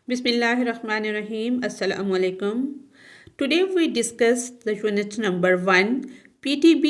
Bismillahirrahmanirrahim. Assalamu alaikum. Today we discuss the unit number 1 PTB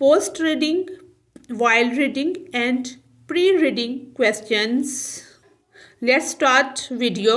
post reading, while reading and pre-reading questions. Let's start video.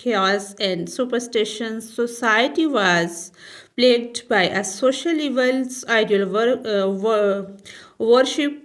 chaos and superstition. Society was plagued by a social evils, idol worship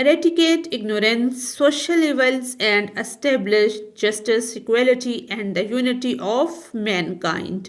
Eradicate ignorance, social evils and establish justice, equality and the unity of mankind.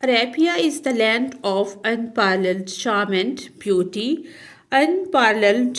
Arabia is the land of unparalleled charm and beauty. Unparalleled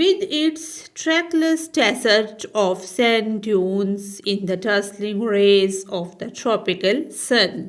With its trackless desert of sand dunes in the dazzling rays of the tropical sun.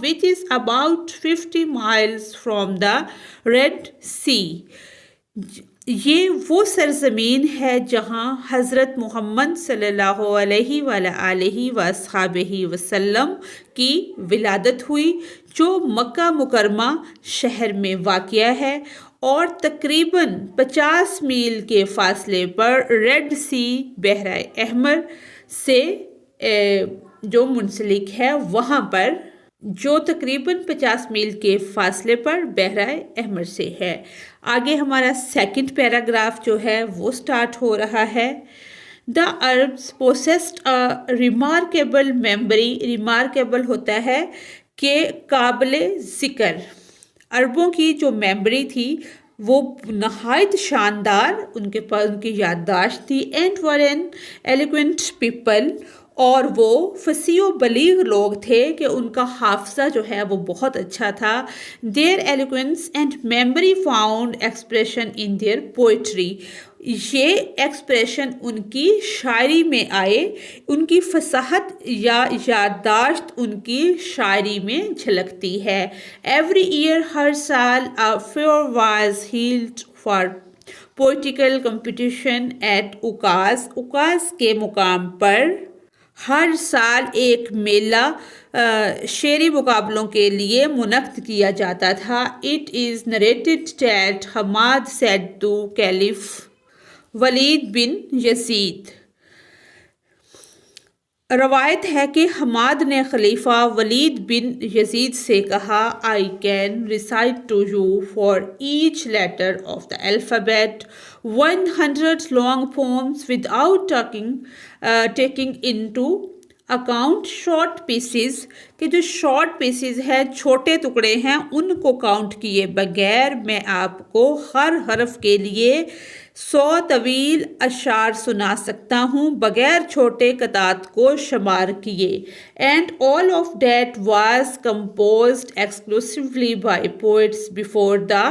which is about 50 miles from the Red Sea. یہ وہ سرزمین ہے جہاں حضرت محمد صلی اللہ علیہ وآلہ وصحبہ وسلم کی ولادت ہوئی، جو مکہ مکرمہ شہر میں واقع ہے اور تقریباً 50 میل کے فاصلے پر ریڈ سی بحیرہ احمر سے جو منسلک ہے، وہاں پر جو تقریباً 50 میل کے فاصلے پر بحیرہ احمر سے ہے۔ آگے ہمارا سیکنڈ پیراگراف جو ہے وہ سٹارٹ ہو رہا ہے۔ The Arabs possessed a remarkable memory. Remarkable ہوتا ہے کہ قابل ذکر۔ عربوں کی جو میموری تھی وہ نہایت شاندار، ان کے پاس ان کی یادداشت تھی۔ And were an eloquent people، اور وہ فصیح و بلیغ لوگ تھے کہ ان کا حافظہ جو ہے وہ بہت اچھا تھا۔ Their eloquence and memory found expression in their poetry. یہ ایکسپریشن ان کی شاعری میں آئے، ان کی فصاحت یا یادداشت ان کی شاعری میں جھلکتی ہے۔ Every year ہر سال a fair was held for poetical competition at عکاظ، عکاظ کے مقام پر ہر سال ایک میلہ شعری مقابلوں کے لیے منعقد کیا جاتا تھا۔ It is narrated that Hammad said to Caliph ولید بن یزید، روایت ہے کہ حماد نے خلیفہ ولید بن یزید سے کہا I can recite to you for each letter of the alphabet 100 long poems without taking into account short pieces، کہ جو شارٹ پیسز ہے، چھوٹے ٹکڑے ہیں، ان کو کاؤنٹ کیے بغیر میں آپ کو ہر حرف کے لیے 100 طویل اشعار سنا سکتا ہوں بغیر چھوٹے قطعات کو شمار کیے۔ And all of that was composed exclusively by poets before the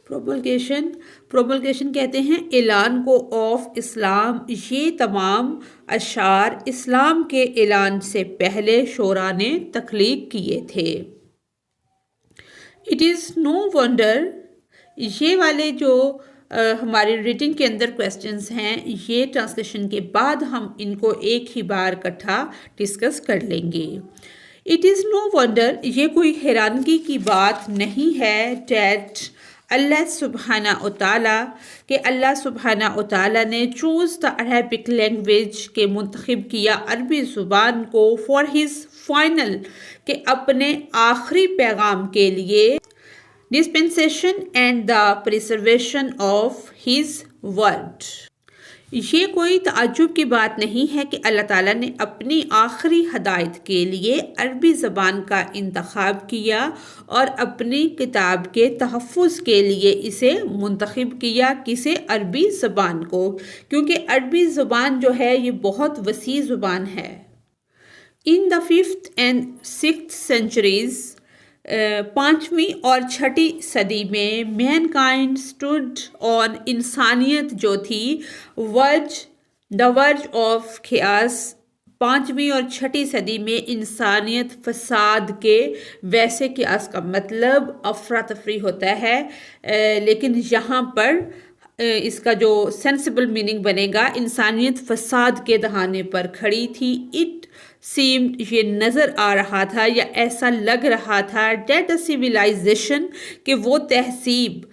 promulgation کہتے ہیں اعلان کو آف اسلام۔ یہ تمام اشعار اسلام کے اعلان سے پہلے شعراء نے تخلیق کیے تھے۔ اٹ از نو ونڈر، یہ والے جو ہماری ریڈنگ کے اندر کویسچنز ہیں، یہ ٹرانسلیشن کے بعد ہم ان کو ایک ہی بار اکٹھا ڈسکس کر لیں گے۔ اٹ از نو ونڈر، یہ کوئی حیرانگی کی بات نہیں ہے، دیٹ اللہ سبحانہ وتعالیٰ کہ اللہ سبحانہ وتعالیٰ نے چوز دا عربک لینگویج کے منتخب کیا عربی زبان کو فار ہز فائنل، کہ اپنے آخری پیغام کے لیے dispensation and the preservation of his word. یہ کوئی تعجب کی بات نہیں ہے کہ اللہ تعالیٰ نے اپنی آخری ہدایت کے لیے عربی زبان کا انتخاب کیا اور اپنی کتاب کے تحفظ کے لیے اسے منتخب کیا، کسے؟ عربی زبان کو، کیونکہ عربی زبان جو ہے یہ بہت وسیع زبان ہے۔ ان دا 5th and 6th centuries، 5ویں اور 6ٹھی صدی میں مین کائنڈ اسٹوڈ آن، انسانیت جو تھی دا ورج آف خیاس، 5ویں اور 6ٹھی صدی میں انسانیت فساد کے، ویسے قیاس کا مطلب افراتفری ہوتا ہے، لیکن یہاں پر اس کا جو سینسیبل میننگ بنے گا، انسانیت فساد کے دہانے پر کھڑی تھی۔ اٹ سیمڈ، یہ نظر آ رہا تھا یا ایسا لگ رہا تھا، دیٹ اے سویلائزیشن، کہ وہ تہذیب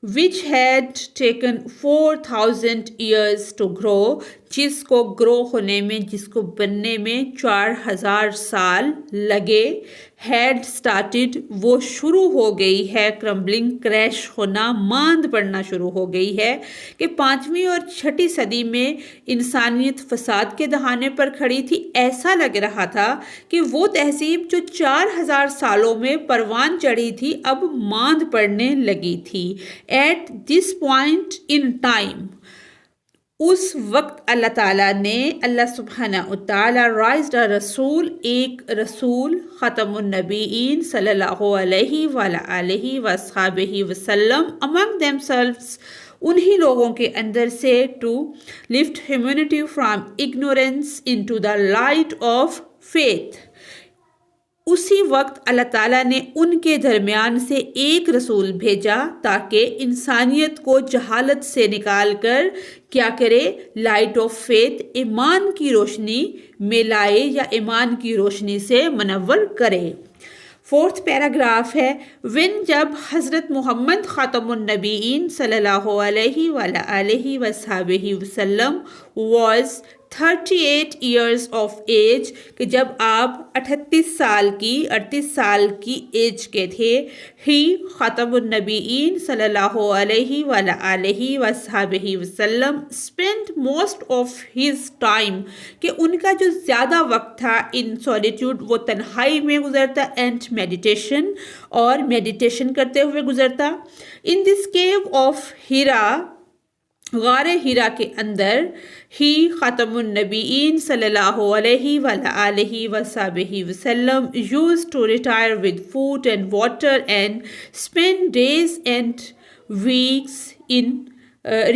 which had taken 4000 years to grow، جس کو گرو ہونے میں، جس کو بننے میں 4000 سال لگے، had started، وہ شروع ہو گئی ہے، crumbling، کریش ہونا، ماند پڑنا شروع ہو گئی ہے، کہ 5ویں اور 6ٹھی صدی میں انسانیت فساد کے دہانے پر کھڑی تھی۔ ایسا لگ رہا تھا کہ وہ تہذیب جو 4000 سالوں میں پروان چڑھی تھی اب ماند پڑنے لگی تھی۔ At this point in time, اس وقت اللہ تعالیٰ نے، اللہ سبحانہ وتعالیٰ رائزڈ اے رسول، ایک رسول، ختم النبیین صلی اللہ علیہ وآلہ وصحبہ وسلم، among themselves، انہی لوگوں کے اندر سے، to lift humanity from ignorance into the light of faith، اسی وقت اللہ تعالیٰ نے ان کے درمیان سے ایک رسول بھیجا تاکہ انسانیت کو جہالت سے نکال کر کیا کرے، لائٹ آف فیتھ، ایمان کی روشنی میں لائے یا ایمان کی روشنی سے منور کرے۔ فورتھ پیراگراف ہے، جب حضرت محمد خاتم النبیین صلی اللہ علیہ وآلہ وصحبہ وسلم was 38 years of age، کہ جب آپ 38 سال کی ایج کے تھے، ہی خاتم النبیین صلی اللہ علیہ وآلہ وصحبہ وسلم spent most of his time، کہ ان کا جو زیادہ وقت تھا in solitude، وہ تنہائی میں گزرتا، and meditation، اور میڈیٹیشن کرتے ہوئے گزرتا۔ in this cave of Hira، غار ہیرا کے اندر، ہی خاتم النبیین صلی اللہ علیہ وآلہ وصحبہ وسلم used to retire with food and water and spend days and weeks in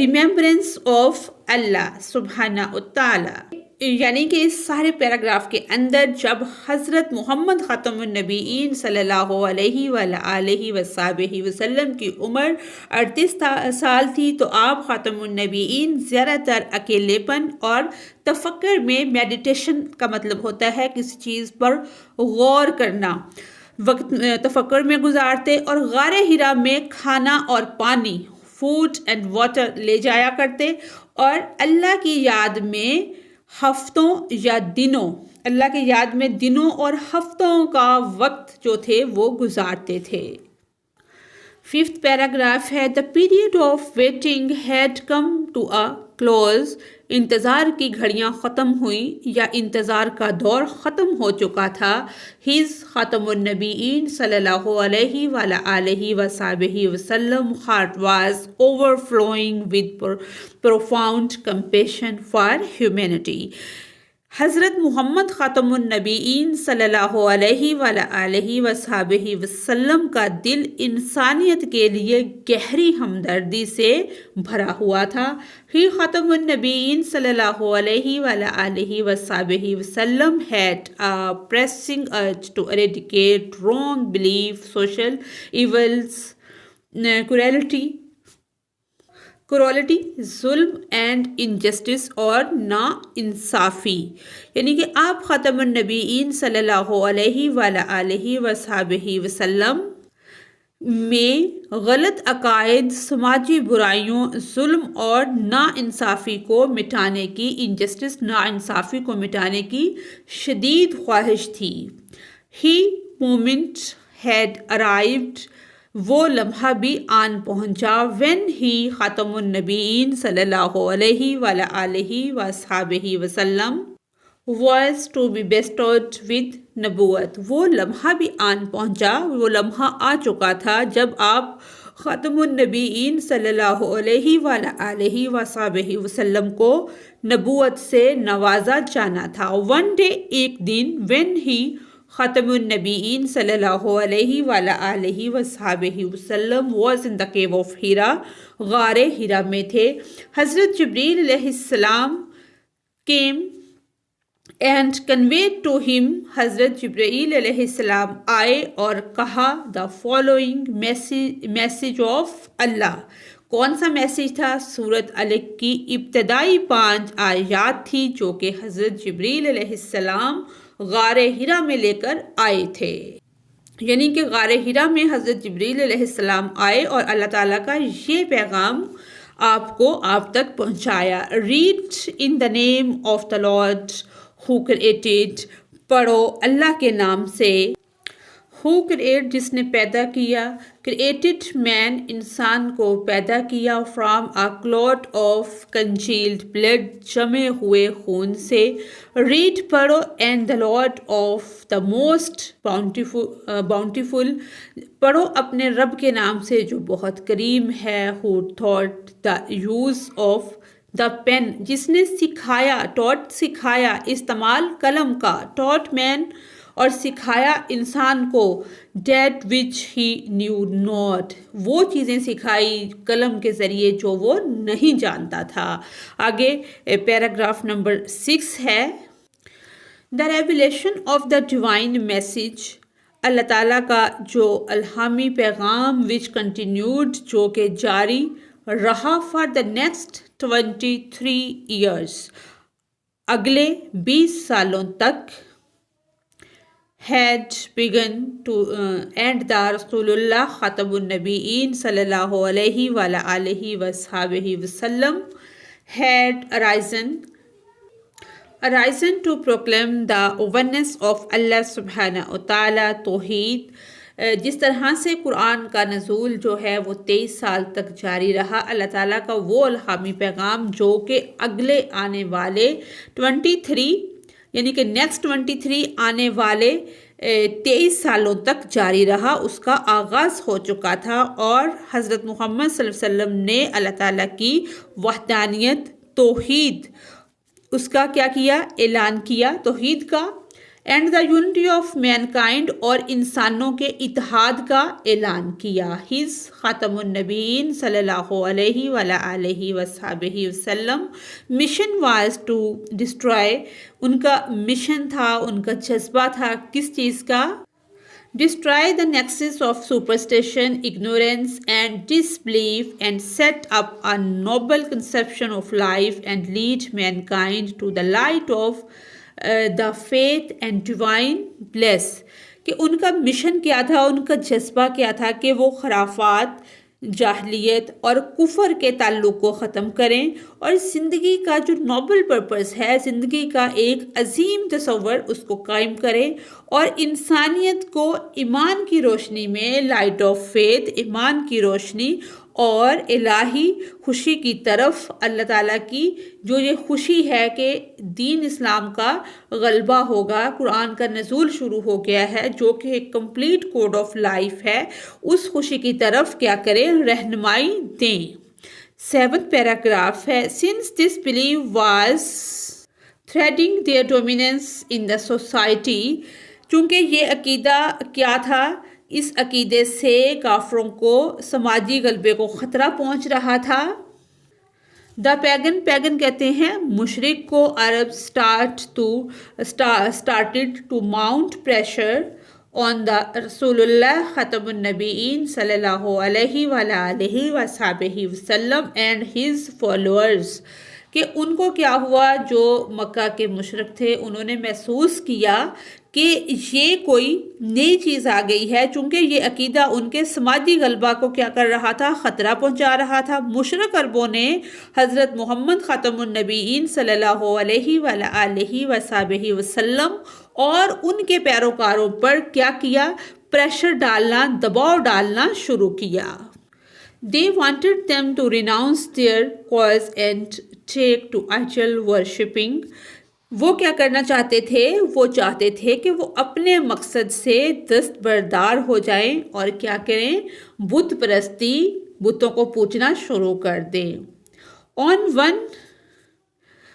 remembrance of Allah سبحانہ وتعالی۔ یعنی کہ اس سارے پیراگراف کے اندر جب حضرت محمد خاتم النبیین صلی اللہ علیہ وآلہ وصحبہ وسلم کی عمر 38 سال تھی، تو آپ خاتم النبیین زیادہ تر اکیلے پن اور تفکر میں، میڈیٹیشن کا مطلب ہوتا ہے کسی چیز پر غور کرنا، وقت تفکر میں گزارتے، اور غار ہرا میں کھانا اور پانی، فوڈ اینڈ واٹر لے جایا کرتے، اور اللہ کی یاد میں ہفتوں یا دنوں، اللہ کی یاد میں دنوں اور ہفتوں کا وقت جو تھے وہ گزارتے تھے۔ ففتھ پیراگراف ہے، the period of waiting had come to a close، انتظار کی گھڑیاں ختم ہوئیں یا انتظار کا دور ختم ہو چکا تھا۔ his خاتم النبیین صلی اللہ علیہ وآلہ وصحبہ وسلم heart was overflowing with profound compassion for humanity۔ حضرت محمد خاتم النبیین صلی اللہ علیہ وآلہ وصحبہ وسلم کا دل انسانیت کے لیے گہری ہمدردی سے بھرا ہوا تھا۔ ہی خاتم النبیین صلی اللہ علیہ وآلہ وصحبہ وسلم had a pressing urge to eradicate wrong belief, social evils, cruelty، ظلم اینڈ انجسٹس، اور نا انصافی۔ یعنی کہ آپ خاتم النبیین صلی اللہ علیہ وآلہ وصحبہ وسلم میں غلط عقائد، سماجی برائیوں، ظلم اور نا انصافی کو مٹانے کی، انجسٹس، نا انصافی کو مٹانے کی شدید خواہش تھی۔ ہی مومنٹ ہیڈ arrived، وہ لمحہ بھی آن پہنچا، when ہی خاتم النبیین صلی اللہ علیہ وآلہ وصحبہ وسلم was to be bestowed with نبوت، وہ لمحہ بھی آن پہنچا، وہ لمحہ آ چکا تھا جب آپ خاتم النبیین صلی اللہ علیہ وآلہ وصحبہ وسلم کو نبوت سے نوازا جانا تھا۔ one day، ایک دن، when ہی خاتم النبیین صلی اللہ علیہ وآلہ وصحبہ وسلم was in the cave of Hira، غار ہیرا میں تھے، حضرت جبریل علیہ السلام came and conveyed to him، حضرت جبرائیل علیہ السلام آئے اور کہا the following message of اللہ۔ کون سا میسیج تھا؟ سورۃ علق کی ابتدائی 5 آیات تھی جو کہ حضرت جبریل علیہ السلام غار ہرا میں لے کر آئے تھے۔ یعنی کہ غار ہرا میں حضرت جبریل علیہ السلام آئے اور اللہ تعالیٰ کا یہ پیغام آپ تک پہنچایا۔ Read in the name of the lord who created, پڑھو اللہ کے نام سے۔ ہو کریٹ، جس نے پیدا کیا، کریٹڈ مین، انسان کو پیدا کیا، from a clot of congealed blood, جمے ہوئے خون سے۔ ریڈ، پڑھو، and the lord of the most bountiful, پڑھو اپنے رب کے نام سے جو بہت کریم ہے۔ Who taught the use of the pen, جس نے سکھایا، ٹاٹ سکھایا استعمال قلم کا، ٹاٹ مین، اور سکھایا انسان کو، that which he new not, وہ چیزیں سکھائی قلم کے ذریعے جو وہ نہیں جانتا تھا۔ آگے پیراگراف نمبر 6 ہے، the revelation of the divine message, اللہ تعالیٰ کا جو الہامی پیغام وچ کنٹینیوڈ، جو کہ جاری رہا فار دا نیکسٹ 23 ایئرس، اگلے 20 سالوں تک، had begun to and the Rasulullah خاتم النبیین صلی اللہ علیہ وآلہ وصحبہ وسلم had arisen to proclaim the oneness of Allah subhanahu wa ta'ala، توحید۔ جس طرح سے قرآن کا نزول جو ہے وہ 23 سال تک جاری رہا، اللہ تعالیٰ کا وہ الہامی پیغام جو کہ اگلے آنے والے 23 یعنی کہ نیکسٹ 23 آنے والے 23 سالوں تک جاری رہا، اس کا آغاز ہو چکا تھا، اور حضرت محمد صلی اللہ علیہ وسلم نے اللہ تعالیٰ کی وحدانیت، توحید، اس کا کیا کیا؟ اعلان کیا توحید کا، and the unity of mankind, اور انسانوں کے اتحاد کا اعلان کیا۔ ہز خاتم النبیین صلی اللہ علیہ وآلہ وصحبہ وسلم مشن واز ٹو ڈسٹرائے، ان کا مشن تھا، ان کا جذبہ تھا کس چیز کا؟ Destroy the nexus of superstition, ignorance and disbelief, and set up a noble conception of life and lead mankind to the light of the faith and divine bliss, کہ ان کا مشن کیا تھا، ان کا جذبہ کیا تھا کہ وہ خرافات، جاہلیت اور کفر کے تعلق کو ختم کریں، اور زندگی کا جو نوبل پرپس ہے، زندگی کا ایک عظیم تصور، اس کو قائم کریں، اور انسانیت کو ایمان کی روشنی میں، لائٹ آف فیتھ، ایمان کی روشنی اور الہی خوشی کی طرف، اللہ تعالیٰ کی جو یہ خوشی ہے کہ دین اسلام کا غلبہ ہوگا، قرآن کا نزول شروع ہو گیا ہے جو کہ ایک کمپلیٹ کوڈ آف لائف ہے، اس خوشی کی طرف کیا کریں؟ رہنمائی دیں۔ 7th پیراگراف ہے، since this belief was threatening their dominance in the society، چونکہ یہ عقیدہ کیا تھا، اس عقیدے سے کافروں کو سماجی غلبے کو خطرہ پہنچ رہا تھا۔ دا پیگن کہتے ہیں مشرک کو، عرب started to mount pressure on the رسول اللہ خاتم النبیین صلی اللہ علیہ وآلہ وصحبہ وسلم and his followers، کہ ان کو کیا ہوا، جو مکہ کے مشرک تھے انہوں نے محسوس کیا کہ یہ کوئی نئی چیز آ گئی ہے، چونکہ یہ عقیدہ ان کے سماجی غلبہ کو کیا کر رہا تھا؟ خطرہ پہنچا رہا تھا۔ مشرک عربوں نے حضرت محمد خاتم النبیین صلی اللہ علیہ وآلہ وصحبہ وسلم اور ان کے پیروکاروں پر کیا کیا؟ پریشر ڈالنا، دباؤ ڈالنا شروع کیا۔ They wanted them to renounce their cause and take to idol worshipping۔ وہ کیا کرنا چاہتے تھے؟ وہ چاہتے تھے کہ وہ اپنے مقصد سے دستبردار ہو جائیں اور کیا کریں؟ بت پرستی، بتوں کو پوجنا شروع کر دیں۔ On one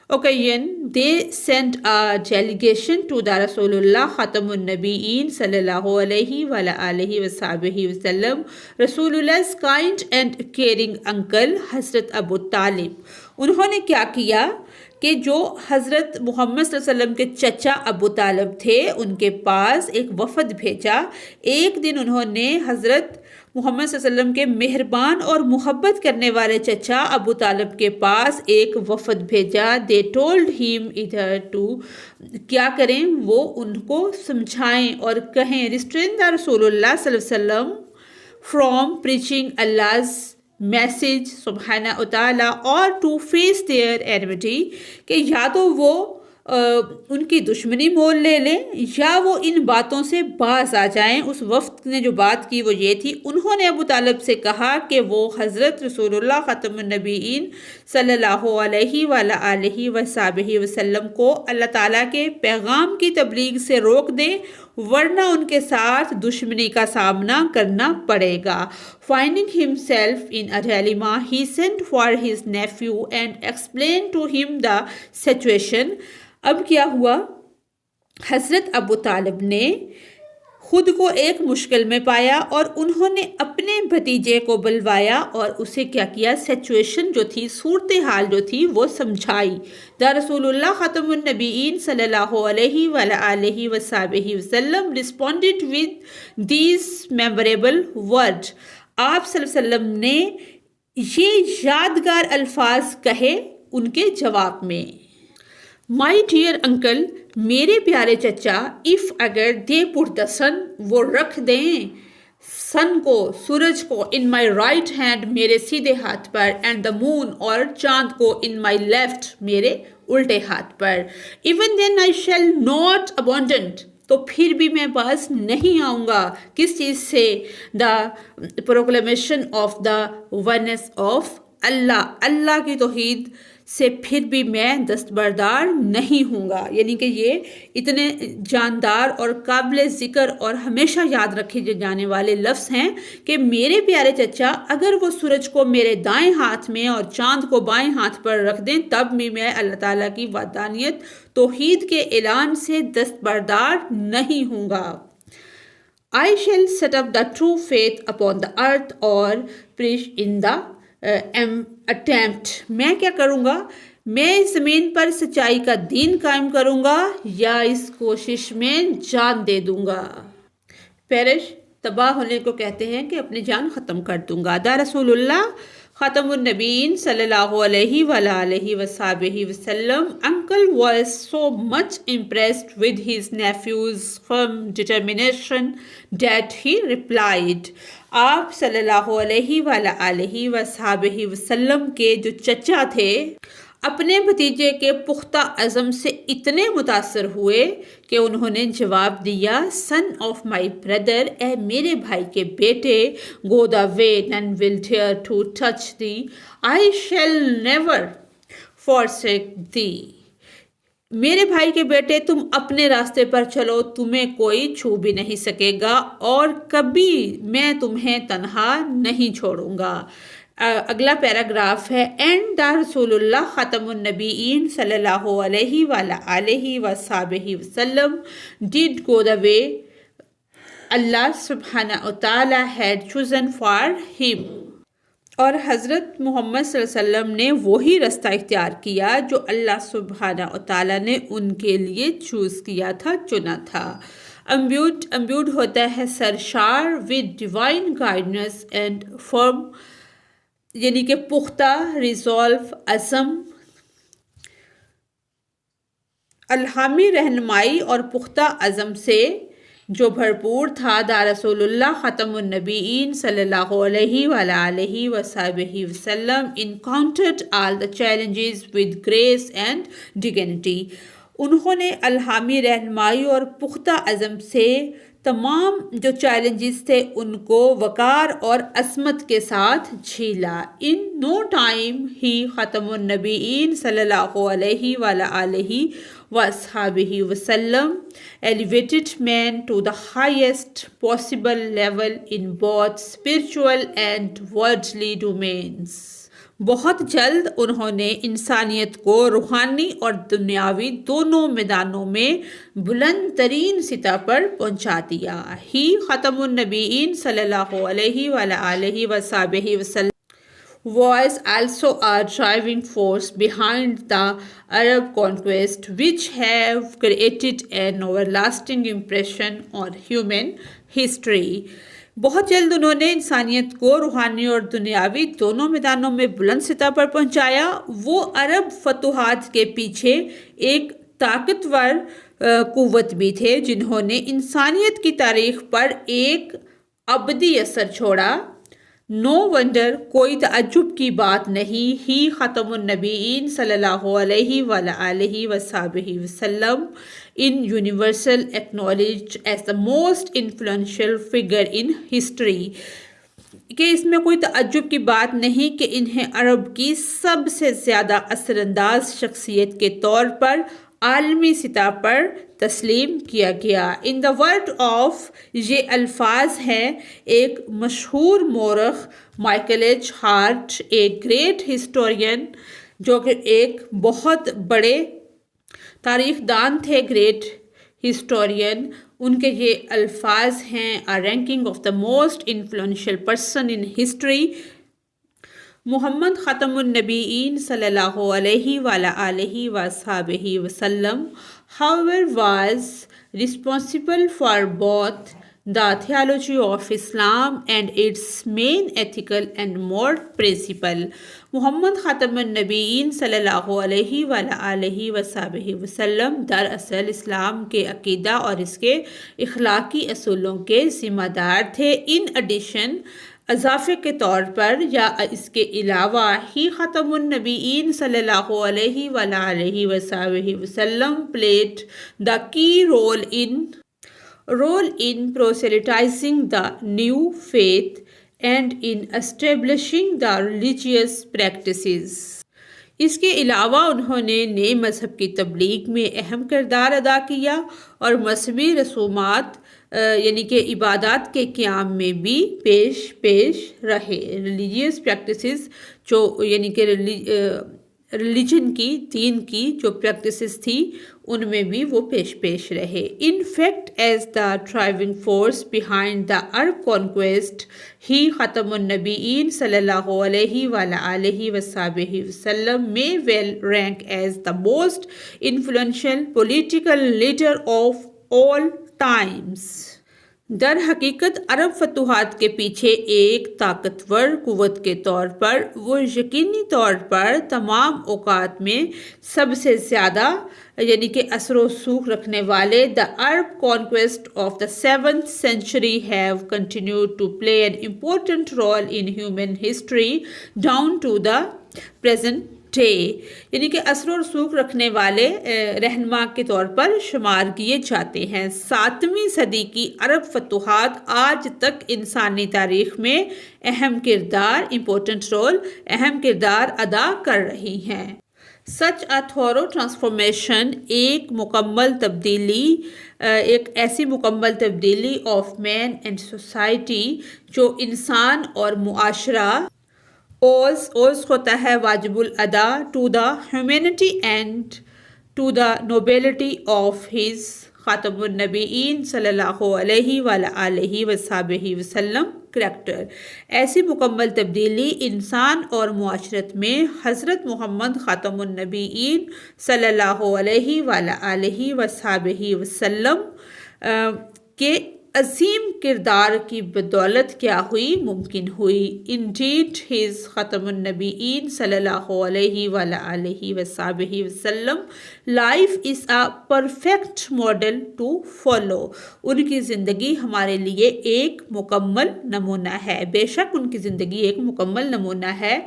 occasion they sent a delegation to the Rasulullah خاتم النبیین صلی اللہ علیہ وآلہ وصحبہ وسلم، رسول اللہ kind and caring uncle حضرت ابو طالب۔ انہوں نے کیا کیا کہ جو حضرت محمد صلی اللہ علیہ وسلم کے چچا ابو طالب تھے ان کے پاس ایک وفد بھیجا۔ ایک دن انہوں نے حضرت محمد صلی اللہ علیہ وسلم کے مہربان اور محبت کرنے والے چچا ابو طالب کے پاس ایک وفد بھیجا۔ They told him either to کیا کریں؟ وہ ان کو سمجھائیں اور کہیں restrain the رسول اللہ صلی اللہ علیہ وسلم from preaching Allah's میسیج سبحانہ وتعالی اور ٹو فیس دیئر enmity، کہ یا تو وہ ان کی دشمنی مول لے لیں یا وہ ان باتوں سے باز آ جائیں۔ اس وفد نے جو بات کی وہ یہ تھی، انہوں نے ابو طالب سے کہا کہ وہ حضرت رسول اللہ خاتم النبیین صلی اللہ علیہ وآلہ وصحبہ وسلم کو اللہ تعالیٰ کے پیغام کی تبلیغ سے روک دیں، ورنہ ان کے ساتھ دشمنی کا سامنا کرنا پڑے گا۔ Finding himself in a dilemma, he sent for his nephew and explained to him the situation۔ اب کیا ہوا؟ حضرت ابو طالب نے خود کو ایک مشکل میں پایا اور انہوں نے اپنے بھتیجے کو بلوایا اور اسے کیا کیا، سچویشن جو تھی، صورتحال جو تھی وہ سمجھائی. دا رسول اللہ خاتم النبیین صلی اللہ علیہ وآلہ وصحبہ وسلم responded with these memorable words. آپ صلی اللہ علیہ وسلم نے یہ یادگار الفاظ کہے ان کے جواب میں. مائی ڈیئر انکل، میرے پیارے چچا، اف اگر دے پٹ دا سن، وہ رکھ دیں سن کو، سورج کو، ان مائی رائٹ ہینڈ، میرے سیدھے ہاتھ پر، اینڈ دا مون، اور چاند کو، ان مائی لیفٹ، میرے الٹے ہاتھ پر، even then I shall not abandon, تو پھر بھی میں باز نہیں آؤں گا. کس چیز سے؟ The proclamation of the oneness of اللہ، اللہ کی توحید سے پھر بھی میں دستبردار نہیں ہوں گا. یعنی کہ یہ اتنے جاندار اور قابل ذکر اور ہمیشہ یاد رکھے جانے والے لفظ ہیں کہ میرے پیارے چچا، اگر وہ سورج کو میرے دائیں ہاتھ میں اور چاند کو بائیں ہاتھ پر رکھ دیں تب بھی میں اللہ تعالیٰ کی وحدانیت، توحید کے اعلان سے دستبردار نہیں ہوں گا. I shall set up the true faith upon the earth or preach in the attempt. میں کیا کروں گا؟ میں زمین پر سچائی کا دین قائم کروں گا یا اس کوشش میں جان دے دوں گا. پیرش تباہ ہونے کو کہتے ہیں کہ اپنی جان ختم کر دوں گا. دا رسول اللہ خاتم النبیین صلی اللہ علیہ وآلہ وصحبہ وسلم uncle was so much impressed with his nephew's firm determination that he replied. آپ صلی اللہ علیہ وآلہ وصحبہ وسلم کے جو چچا تھے اپنے بھتیجے کے پختہ عزم سے اتنے متاثر ہوئے کہ انہوں نے جواب دیا، سن آف مائی بردر، اے میرے بھائی کے بیٹے، گو دا وے none will dare to touch thee, I shall never forsake thee. میرے بھائی کے بیٹے، تم اپنے راستے پر چلو، تمہیں کوئی چھو بھی نہیں سکے گا اور کبھی میں تمہیں تنہا نہیں چھوڑوں گا. اگلا پیراگراف ہے، اینڈ دا رسول اللہ خاتم النبیین صلی اللہ علیہ وآلہ وصحبہ وسلم did go the way Allah subhanahu wa ta'ala had chosen for him. اور حضرت محمد صلی اللہ علیہ وسلم نے وہی راستہ اختیار کیا جو اللہ سبحانہ و تعالیٰ نے ان کے لیے چوز کیا تھا، چنا تھا. امبیوڈ ہوتا ہے سرشار with divine guidance and firm، یعنی کہ پختہ، ریزولو، عزم، الہامی رہنمائی اور پختہ عزم سے جو بھرپور تھا. دا رسول اللہ ختم النبیین صلی اللہ علیہ وآلہ وصحبہ وسلم encountered all the challenges with grace and dignity. انہوں نے الہامی رہنمائی اور پختہ عزم سے تمام جو چیلنجز تھے ان کو وقار اور عظمت کے ساتھ جھیلا. ان نو ٹائم ہی ختم النبیین صلی اللہ علیہ وآلہ وصحبہ وسلم elevated man to the highest possible level in both spiritual and worldly domains. بہت جلد انہوں نے انسانیت کو روحانی اور دنیاوی دونوں میدانوں میں بلند ترین سطح پر پہنچا دیا. ہی ختم النبیین صلی اللہ علیہ وآلہ وصحبہ وسلم was also a driving force behind the Arab conquest, which have created an everlasting impression on human history. بہت جلد انہوں نے انسانیت کو روحانی اور دنیاوی دونوں میدانوں میں بلند سطح پر پہنچایا. وہ عرب فتوحات کے پیچھے ایک طاقتور قوت بھی تھے جنہوں نے انسانیت کی تاریخ پر ایک ابدی اثر چھوڑا. نو ونڈر، کوئی تعجب کی بات نہیں، ہی ختم النبیین صلی اللہ علیہ وآلہ وصحبہ وسلم in universal acknowledged as the most influential figure in history. کہ اس میں کوئی تعجب کی بات نہیں کہ انہیں عرب کی سب سے زیادہ اثر انداز شخصیت کے طور پر عالمی سطح پر تسلیم کیا گیا. ان دا ورڈ آف، یہ الفاظ ہیں ایک مشہور مورخ مائیکل ایچ ہارٹ، ایک گریٹ ہسٹورین جو کہ ایک بہت بڑے تاریخ دان تھے، گریٹ ہسٹورین. ان کے یہ الفاظ ہیں: ranking of the most influential person in history, Muhammad ختم النبیین صلی اللہ علیہ وآلہ وصحبہ وسلم however was responsible for both the theology of Islam and its main ethical and moral principle. محمد ختم النبیین صلی اللہ علیہ وآلہ وصحبہ وسلم دراصل اسلام کے عقیدہ اور اس کے اخلاقی اصولوں کے ذمہ دار تھے. ان ایڈیشن، اضافے کے طور پر یا اس کے علاوہ ہی، ختم النبیین صلی اللہ علیہ وآلہ وصحبہ وسلم played the key role in proselytizing the new faith and in establishing the religious practices. اس کے علاوہ انہوں نے نئے مذہب کی تبلیغ میں اہم کردار ادا کیا اور مذہبی رسومات یعنی کہ عبادات کے قیام میں بھی پیش رہے. ریلیجیس پریکٹسز جو یعنی کہ ریلیجن کی، دین کی جو پریکٹسز تھی ان میں بھی وہ پیش رہے. In fact as the driving force behind the Arab conquest, ہی ختم النبیین صلی اللہ علیہ وآلہ وصحبہ وسلم may well rank as the most influential political leader of all times. در حقیقت عرب فتوحات کے پیچھے ایک طاقتور قوت کے طور پر وہ یقینی طور پر تمام اوقات میں سب سے زیادہ یعنی کہ اثر و رسوخ رکھنے والے the Arab conquest of the 7th century have continued to play an important role in human history down to the present day. یعنی کہ اثر و رسوخ رکھنے والے رہنما کے طور پر شمار کیے جاتے ہیں. 7ویں صدی کی عرب فتوحات آج تک انسانی تاریخ میں اہم کردار ادا کر رہی ہیں. سچ a thorough transformation، ایک ایسی مکمل تبدیلی آف مین اینڈ سوسائٹی جو انسان اور معاشرہ اوز ہوتا ہے واجب الادا to the humanity and to the nobility of his خاتم النبیین صلی اللہ علیہ وآلہ وصحبہ وسلم کریکٹر. ایسی مکمل تبدیلی انسان اور معاشرت میں حضرت محمد خاتم النبیین صلی اللہ علیہ وآلہ وصحبہ وسلم کے عظیم کردار کی بدولت کیا ہوئی، ممکن ہوئی. Indeed, his ختم النبیین صلی اللہ علیہ وآلہ وصحبہ وسلم life is a perfect model to follow. ان کی زندگی ہمارے لیے ایک مکمل نمونہ ہے. بے شک ان کی زندگی ایک مکمل نمونہ ہے.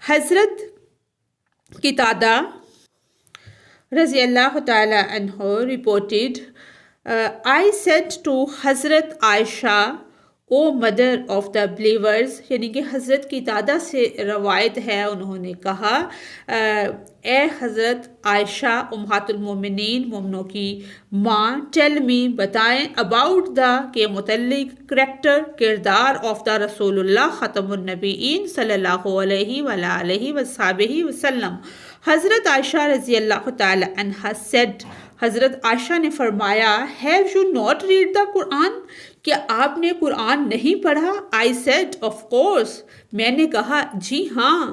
حضرت قتادہ رضی اللہ تعالی عنہ reported, I said to حضرت عائشہ او مدر آف دا بلیورز، یعنی کہ حضرت قتادہ سے روایت ہے، انہوں نے کہا اے حضرت عائشہ امہات المومنین، مومنوں کی ماں، ٹیل می بتائیں اباؤٹ دا کے متعلق کریکٹر کردار آف دا رسول اللہ ختم النبیین صلی اللہ علیہ وآلہ وصحبہ وسلم. حضرت عائشہ رضی اللہ تعالی عنہ said، حضرت عائشہ نے فرمایا have you not read the Quran؟ کیا آپ نے قرآن نہیں پڑھا؟ I said of course، میں نے کہا جی ہاں.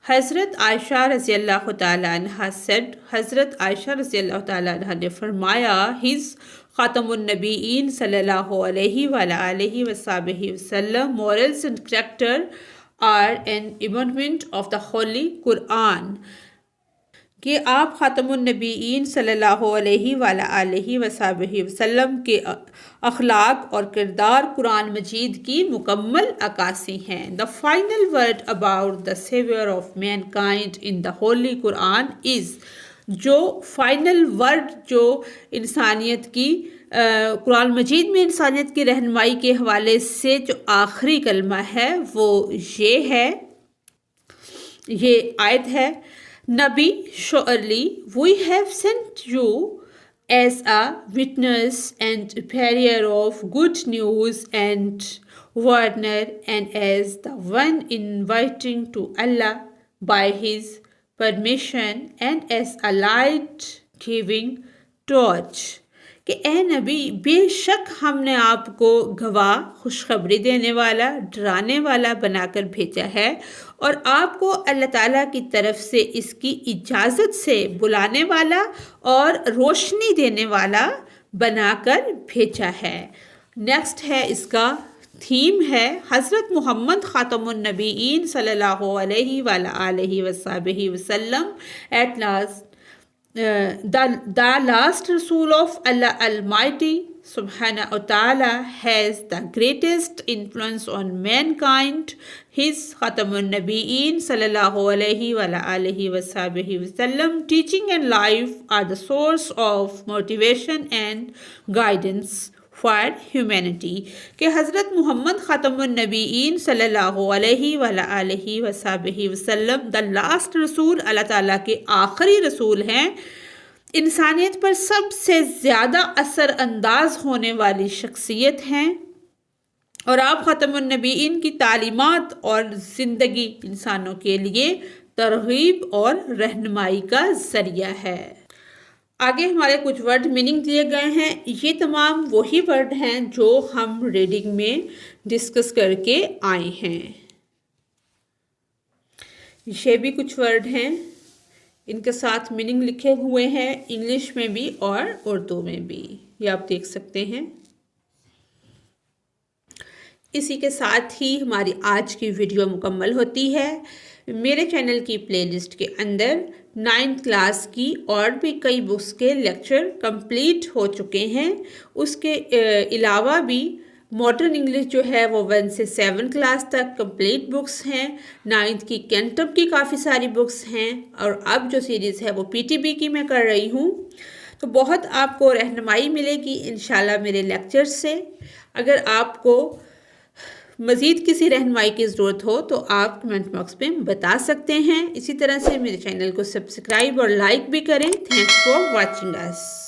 حضرت عائشہ رضی اللہ تعالی عنہ said، حضرت عائشہ رضی اللہ تعالی عنہ نے فرمایا his خاتم النبیین صلی اللہ علیہ وآلہ وصحبہ وسلم morals and character are an embodiment of the Holy Quran، کہ آپ خاتم النبیین صلی اللہ علیہ وآلہ وصحبہ وسلم کے اخلاق اور کردار قرآن مجید کی مکمل عکاسی ہیں. The final word about the savior of mankind in the Holy Quran is، جو فائنل ورڈ جو انسانیت کی قرآن مجید میں انسانیت کی رہنمائی کے حوالے سے جو آخری کلمہ ہے وہ یہ ہے، یہ آیت ہے نبی surely we have sent you as a witness and bearer of good news and warner and as the one inviting to Allah by his permission and as a light giving torch. کہ اے نبی بے شک ہم نے آپ کو گواہ، خوشخبری دینے والا، ڈرانے والا بنا کر بھیجا ہے اور آپ کو اللہ تعالیٰ کی طرف سے اس کی اجازت سے بلانے والا اور روشنی دینے والا بنا کر بھیجا ہے۔ نیکسٹ ہے اس کا تھیم ہے حضرت محمد خاتم النبیین صلی اللہ علیہ وآلہ وصحبہ وسلم at last the last Rasul of Allah Almighty Subhanahu wa Ta'ala has the greatest influence on mankind. His Khatamun Nabiyeen Sallallahu Alaihi wa alihi wa sallam teaching and life are the source of motivation and guidance for humanity. کہ حضرت محمد خاتم النبیین صلی اللہ علیہ وآلہ وسلم the last رسول، اللہ تعالیٰ کے آخری رسول ہیں، انسانیت پر سب سے زیادہ اثر انداز ہونے والی شخصیت ہیں، اور آپ خاتم النبیین کی تعلیمات اور زندگی انسانوں کے لیے ترغیب اور رہنمائی کا ذریعہ ہے۔ آگے ہمارے کچھ ورڈ میننگ دیے گئے ہیں، یہ تمام وہی ورڈ ہیں جو ہم ریڈنگ میں ڈسکس کر کے آئے ہیں۔ یہ بھی کچھ ورڈ ہیں، ان کے ساتھ میننگ لکھے ہوئے ہیں انگلش میں بھی اور اردو میں بھی، یہ آپ دیکھ سکتے ہیں۔ اسی کے ساتھ ہی ہماری آج کی ویڈیو مکمل ہوتی ہے۔ میرے چینل کی پلے لسٹ کے اندر 9th کلاس کی اور بھی کئی بکس کے لیکچر کمپلیٹ ہو چکے ہیں، اس کے علاوہ بھی ماڈرن انگلش جو ہے وہ 1 سے 7 کلاس تک کمپلیٹ بکس ہیں، 9th کی کینٹب کی کافی ساری بکس ہیں، اور اب جو سیریز ہے وہ PTB کی میں کر رہی ہوں، تو بہت آپ کو رہنمائی ملے گی انشاءاللہ میرے لیکچر سے۔ اگر آپ کو مزید کسی رہنمائی کی ضرورت ہو تو آپ کمنٹ باکس میں بتا سکتے ہیں۔ اسی طرح سے میرے چینل کو سبسکرائب اور لائک بھی کریں۔ Thanks for watching us.